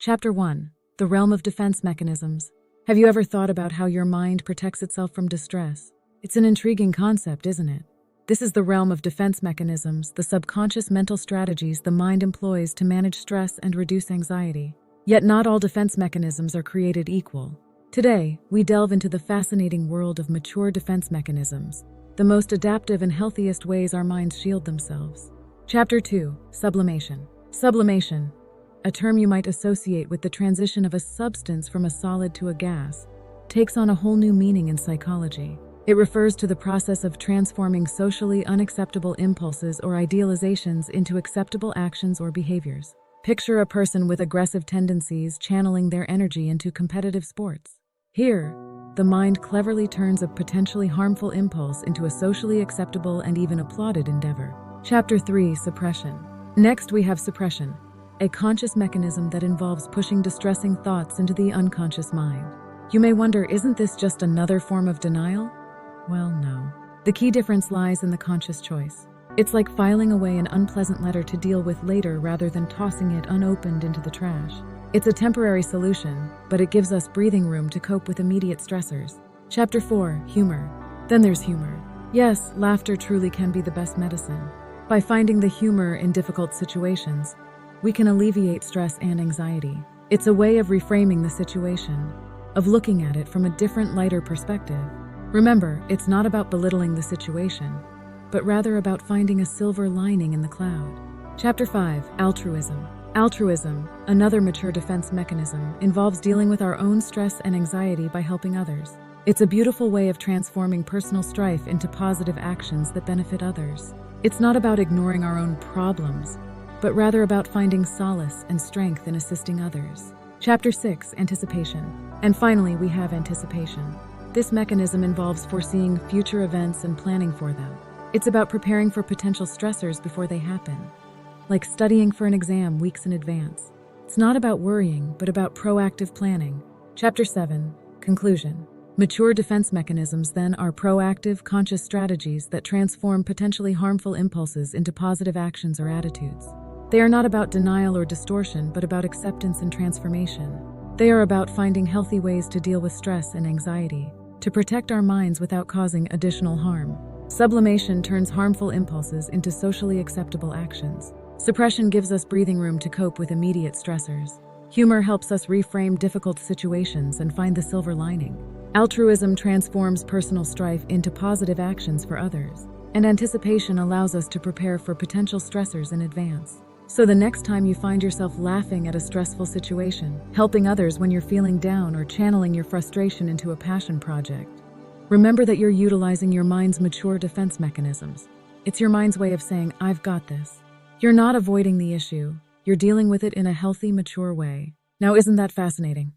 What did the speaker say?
Chapter 1. The Realm of Defense Mechanisms. Have you ever thought about how your mind protects itself from distress? It's an intriguing concept, isn't it? This is the realm of defense mechanisms, the subconscious mental strategies the mind employs to manage stress and reduce anxiety. Yet not all defense mechanisms are created equal. Today, we delve into the fascinating world of mature defense mechanisms, the most adaptive and healthiest ways our minds shield themselves. Chapter 2. Sublimation. Sublimation, a term you might associate with the transition of a substance from a solid to a gas, takes on a whole new meaning in psychology. It refers to the process of transforming socially unacceptable impulses or idealizations into acceptable actions or behaviors. Picture a person with aggressive tendencies channeling their energy into competitive sports. Here, the mind cleverly turns a potentially harmful impulse into a socially acceptable and even applauded endeavor. Chapter 3. Suppression. Next, we have suppression, a conscious mechanism that involves pushing distressing thoughts into the unconscious mind. You may wonder, isn't this just another form of denial? Well, no. The key difference lies in the conscious choice. It's like filing away an unpleasant letter to deal with later rather than tossing it unopened into the trash. It's a temporary solution, but it gives us breathing room to cope with immediate stressors. Chapter 4. Humor. Then there's humor. Yes, laughter truly can be the best medicine. By finding the humor in difficult situations, we can alleviate stress and anxiety. It's a way of reframing the situation, of looking at it from a different, lighter perspective. Remember, it's not about belittling the situation, but rather about finding a silver lining in the cloud. Chapter 5. Altruism. Altruism, another mature defense mechanism, involves dealing with our own stress and anxiety by helping others. It's a beautiful way of transforming personal strife into positive actions that benefit others. It's not about ignoring our own problems, but rather about finding solace and strength in assisting others. Chapter 6. Anticipation. And finally, we have anticipation. This mechanism involves foreseeing future events and planning for them. It's about preparing for potential stressors before they happen, like studying for an exam weeks in advance. It's not about worrying, but about proactive planning. Chapter 7. Conclusion. Mature defense mechanisms, then, are proactive, conscious strategies that transform potentially harmful impulses into positive actions or attitudes. They are not about denial or distortion, but about acceptance and transformation. They are about finding healthy ways to deal with stress and anxiety, to protect our minds without causing additional harm. Sublimation turns harmful impulses into socially acceptable actions. Suppression gives us breathing room to cope with immediate stressors. Humor helps us reframe difficult situations and find the silver lining. Altruism transforms personal strife into positive actions for others. And anticipation allows us to prepare for potential stressors in advance. So the next time you find yourself laughing at a stressful situation, helping others when you're feeling down, or channeling your frustration into a passion project, remember that you're utilizing your mind's mature defense mechanisms. It's your mind's way of saying, "I've got this." You're not avoiding the issue. You're dealing with it in a healthy, mature way. Now, isn't that fascinating?